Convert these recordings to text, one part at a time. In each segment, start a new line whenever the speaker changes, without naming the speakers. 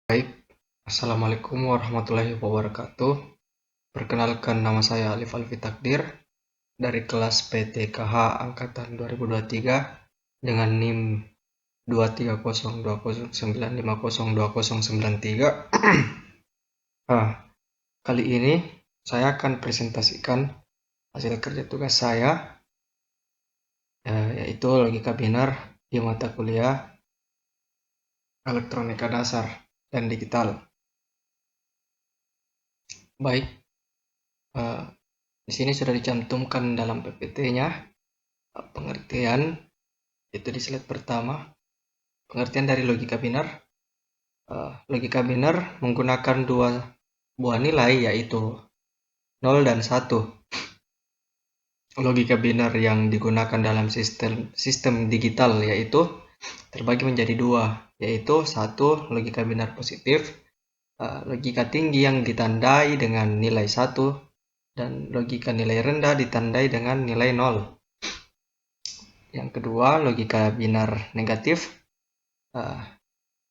Baik, Assalamualaikum warahmatullahi wabarakatuh. Perkenalkan, nama saya Alif Alfi Takdir dari kelas PTKH Angkatan 2023 dengan NIM 2302095020093. Kali ini saya akan presentasikan hasil kerja tugas saya, yaitu logika biner di mata kuliah Elektronika Dasar dan Digital. Baik, di sini sudah dicantumkan dalam PPT-nya pengertian, itu di slide pertama. Pengertian dari logika biner. Logika biner menggunakan dua buah nilai, yaitu 0 dan 1. Logika biner yang digunakan dalam sistem digital yaitu terbagi menjadi dua, yaitu satu logika biner positif, logika tinggi yang ditandai dengan nilai 1, dan logika nilai rendah ditandai dengan nilai 0. Yang kedua, logika biner negatif,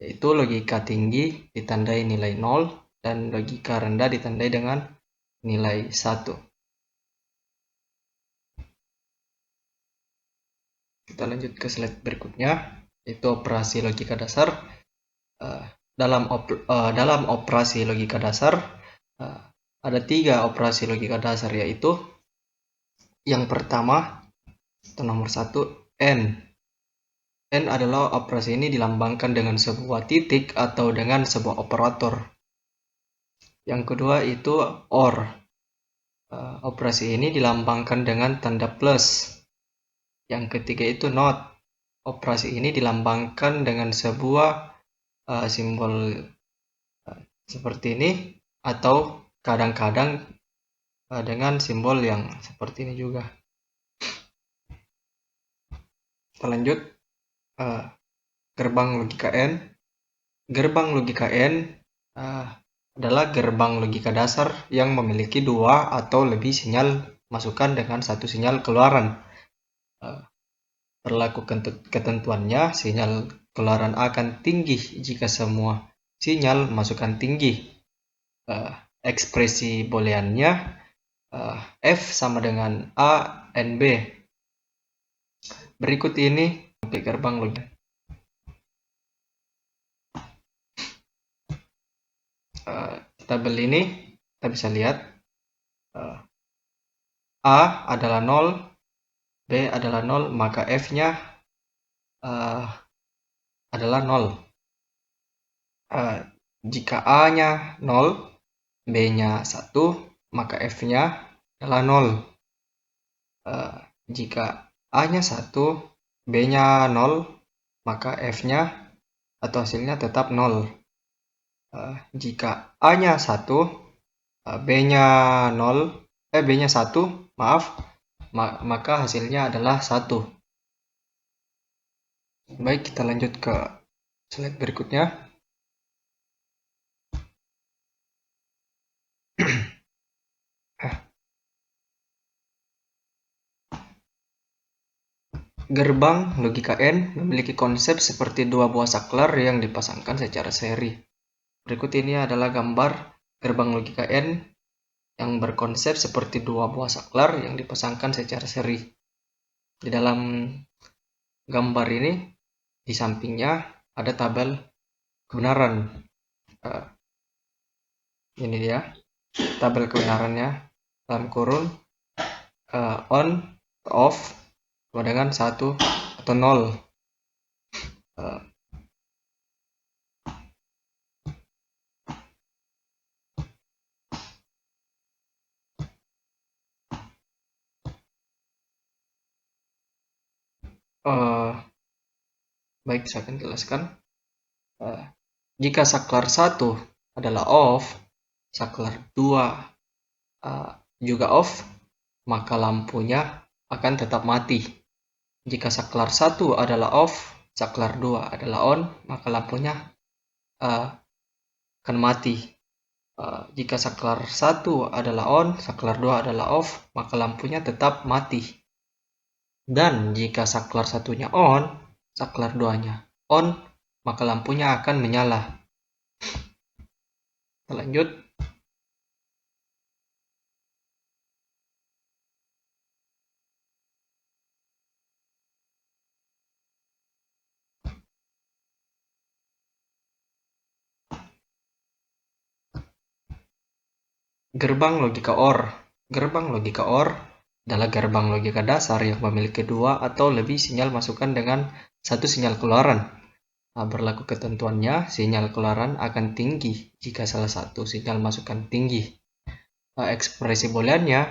yaitu logika tinggi ditandai nilai 0 dan logika rendah ditandai dengan nilai 1. Kita lanjut ke slide berikutnya, yaitu operasi logika dasar. Dalam operasi logika dasar ada 3 operasi logika dasar, yaitu yang pertama atau nomor 1, AND. AND adalah operasi ini dilambangkan dengan sebuah titik atau dengan sebuah operator. Yang kedua itu OR. Operasi ini dilambangkan dengan tanda plus. Yang ketiga itu NOT. Operasi ini dilambangkan dengan sebuah simbol seperti ini, atau kadang-kadang dengan simbol yang seperti ini juga. Kita lanjut. Gerbang logika AND. Gerbang logika AND adalah gerbang logika dasar yang memiliki 2 atau lebih sinyal masukan dengan 1 sinyal keluaran. Berlaku ketentuannya, sinyal keluaran akan tinggi jika semua sinyal masukan tinggi. Ekspresi booleannya F sama dengan A and B. Berikut ini gerbang logika. Tabel ini kita bisa lihat A adalah 0, B adalah 0, maka F-nya adalah 0. Jika A-nya 0, B-nya 1, maka F-nya adalah 0. Jika A-nya 1, B-nya 0, maka F-nya atau hasilnya tetap 0. Jika A-nya 1, B-nya 0, B-nya 1, maka hasilnya adalah 1. Baik, kita lanjut ke slide berikutnya. Gerbang logika AND memiliki konsep seperti 2 buah saklar yang dipasangkan secara seri. Berikut ini adalah gambar gerbang logika AND yang berkonsep seperti 2 buah saklar yang dipasangkan secara seri. Di dalam gambar ini, di sampingnya ada tabel kebenaran. Ini dia tabel kebenarannya, dalam kurun on, off, sama dengan 1 atau 0. Baik, saya akan jelaskan. Jika saklar 1 adalah off, saklar 2 juga off, maka lampunya akan tetap mati. Jika saklar 1 adalah off, saklar 2 adalah on, maka lampunya akan mati. Jika saklar 1 adalah on, saklar 2 adalah off, maka lampunya tetap mati. Dan jika saklar 1-nya on, saklar 2-nya on, maka lampunya akan menyala. Kita lanjut. Gerbang logika OR. Gerbang logika OR adalah gerbang logika dasar yang memiliki dua atau lebih sinyal masukan dengan satu sinyal keluaran. Berlaku ketentuannya, sinyal keluaran akan tinggi jika salah satu sinyal masukan tinggi. Ekspresi booleannya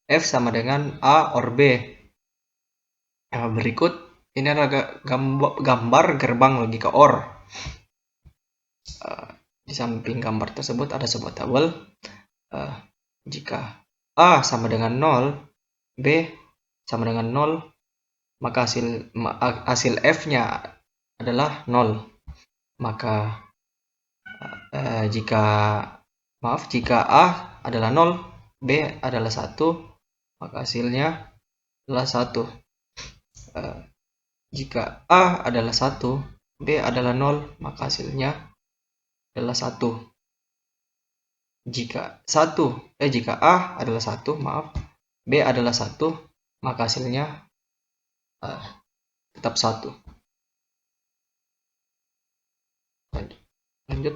F sama dengan A or B. Berikut ini adalah gambar gerbang logika OR. Di samping gambar tersebut ada sebuah tabel. Jika A sama dengan 0, B sama dengan 0, maka hasil F-nya adalah 0. Maka jika A adalah 0, B adalah 1, maka hasilnya adalah 1. Jika A adalah 1, B adalah 0, maka hasilnya adalah 1. Jika A adalah 1, B adalah 1, maka hasilnya tetap 1. Lanjut.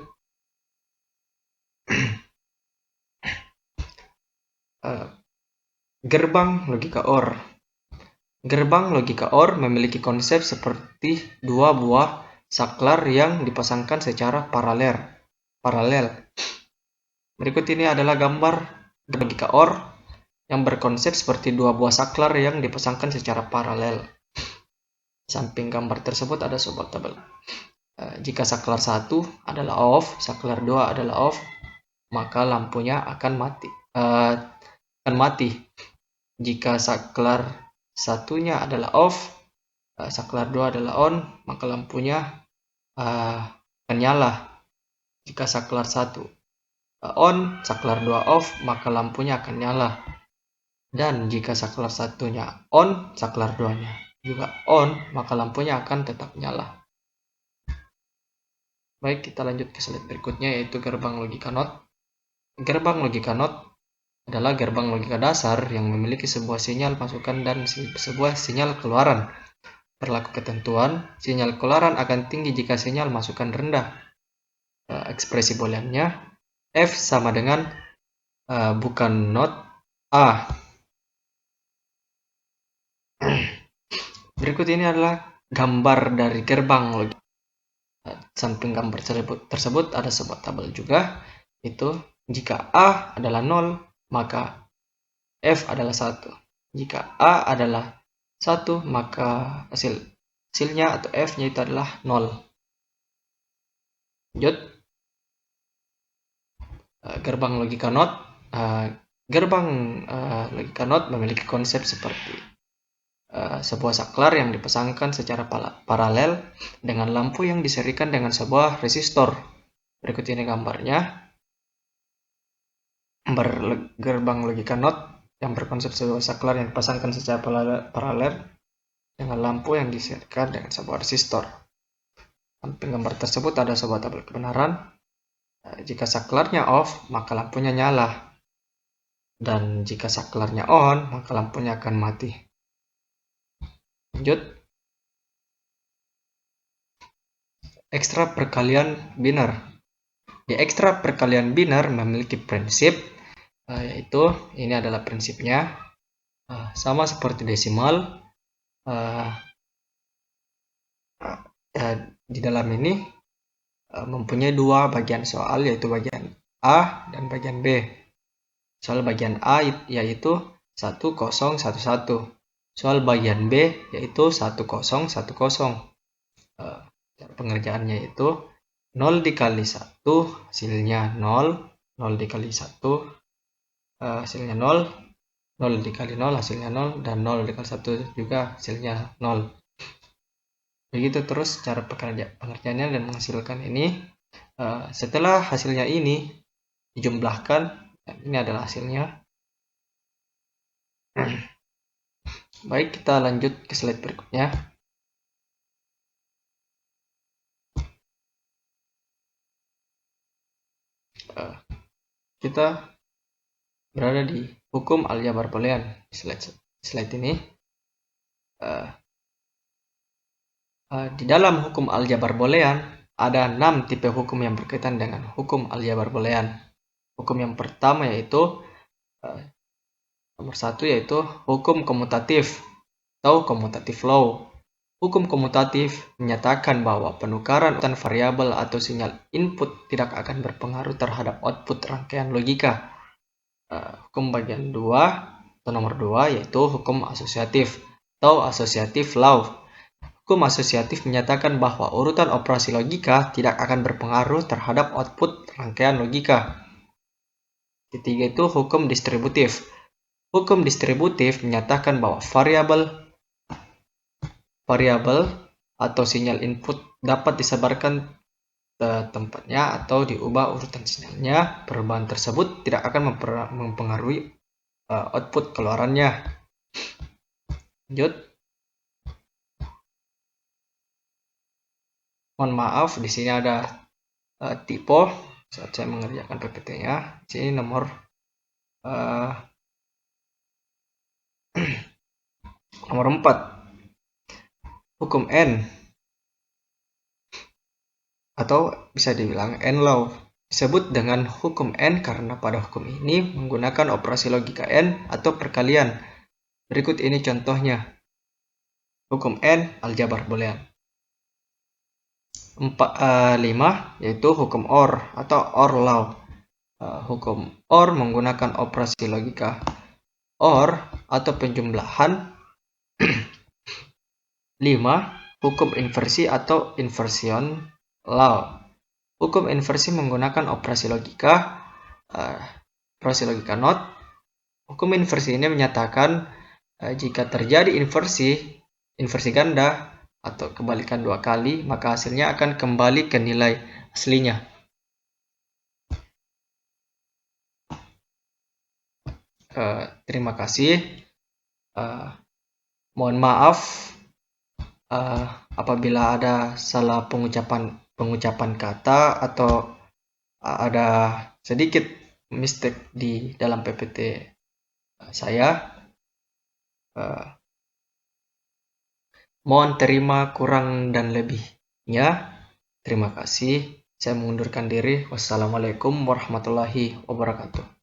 Gerbang logika OR. Gerbang logika OR memiliki konsep seperti dua buah saklar yang dipasangkan secara paralel. Berikut ini adalah gambar logika OR yang berkonsep seperti dua buah saklar yang dipasangkan secara paralel. Samping gambar tersebut ada sebuah tabel. Jika saklar 1 adalah off, saklar 2 adalah off, maka lampunya akan mati. Jika saklar satunya adalah off, saklar 2 adalah on, maka lampunya akan nyala. Jika saklar 1 on, saklar 2 off, maka lampunya akan nyala. Dan jika saklar satunya on, saklar 2-nya juga on, maka lampunya akan tetap nyala. Baik, kita lanjut ke slide berikutnya, yaitu gerbang logika NOT. Gerbang logika NOT adalah gerbang logika dasar yang memiliki sebuah sinyal masukan dan sebuah sinyal keluaran. Berlaku ketentuan, sinyal keluaran akan tinggi jika sinyal masukan rendah. Ekspresi booleannya F sama dengan bukan not A. Berikut ini adalah gambar dari gerbang logika. Samping gambar tersebut ada sebuah tabel juga, itu jika A adalah 0, maka F adalah 1. Jika A adalah 1, maka hasilnya atau F-nya itu adalah 0. Lanjut. Gerbang logika NOT. Gerbang logika NOT memiliki konsep seperti sebuah saklar yang dipasangkan secara paralel dengan lampu yang diserikan dengan sebuah resistor. Berikut ini gambarnya. Gerbang logika NOT yang berkonsep sebuah saklar yang dipasangkan secara paralel dengan lampu yang diserikan dengan sebuah resistor. Samping gambar tersebut ada sebuah tabel kebenaran. Jika saklarnya off, maka lampunya nyala. Dan jika saklarnya on, maka lampunya akan mati. Lanjut. Ekstra perkalian biner. Di ekstra perkalian biner memiliki prinsip, yaitu ini adalah prinsipnya. Sama seperti desimal. Di dalam ini mempunyai dua bagian soal, yaitu bagian A dan bagian B. Soal bagian A yaitu 1011. Soal bagian B yaitu 1010. Cara pengerjaannya itu 0 dikali 1 hasilnya 0, 0 dikali 1 hasilnya 0, 0 dikali 0 hasilnya 0, dan 0 dikali 1 juga hasilnya 0. Begitu terus cara pengerjaannya dan menghasilkan ini. Setelah hasilnya ini dijumlahkan, ini adalah hasilnya. Baik, kita lanjut ke slide berikutnya. kita berada di hukum aljabar boolean. Slide ini. Di dalam hukum aljabar boolean ada 6 tipe hukum yang berkaitan dengan hukum aljabar boolean. Hukum yang pertama yaitu nomor 1 yaitu hukum komutatif atau commutative law. Hukum komutatif menyatakan bahwa penukaran variabel atau sinyal input tidak akan berpengaruh terhadap output rangkaian logika. Hukum bagian 2 atau nomor 2 yaitu hukum asosiatif atau associative law. Hukum asosiatif menyatakan bahwa urutan operasi logika tidak akan berpengaruh terhadap output rangkaian logika. Ketiga itu hukum distributif. Hukum distributif menyatakan bahwa variabel atau sinyal input dapat disebarkan tempatnya atau diubah urutan sinyalnya. Perubahan tersebut tidak akan mempengaruhi output keluarannya. Lanjut. Mohon maaf, di sini ada typo saat saya mengerjakan PPT-nya. Di sini nomor nomor 4. Hukum N atau bisa dibilang N law disebut dengan hukum N karena pada hukum ini menggunakan operasi logika N atau perkalian. Berikut ini contohnya. Hukum N aljabar boolean. 5 yaitu hukum OR atau OR law. Hukum OR menggunakan operasi logika OR atau penjumlahan. 5. Hukum inversi atau inversion law. Hukum inversi menggunakan operasi logika not. Hukum inversi ini menyatakan jika terjadi inversi ganda atau kebalikan 2 kali, maka hasilnya akan kembali ke nilai aslinya. Terima kasih. Mohon maaf apabila ada salah pengucapan kata atau ada sedikit mistake di dalam PPT saya. Mohon terima kurang dan lebihnya. Terima kasih. Saya mengundurkan diri. Wassalamualaikum warahmatullahi wabarakatuh.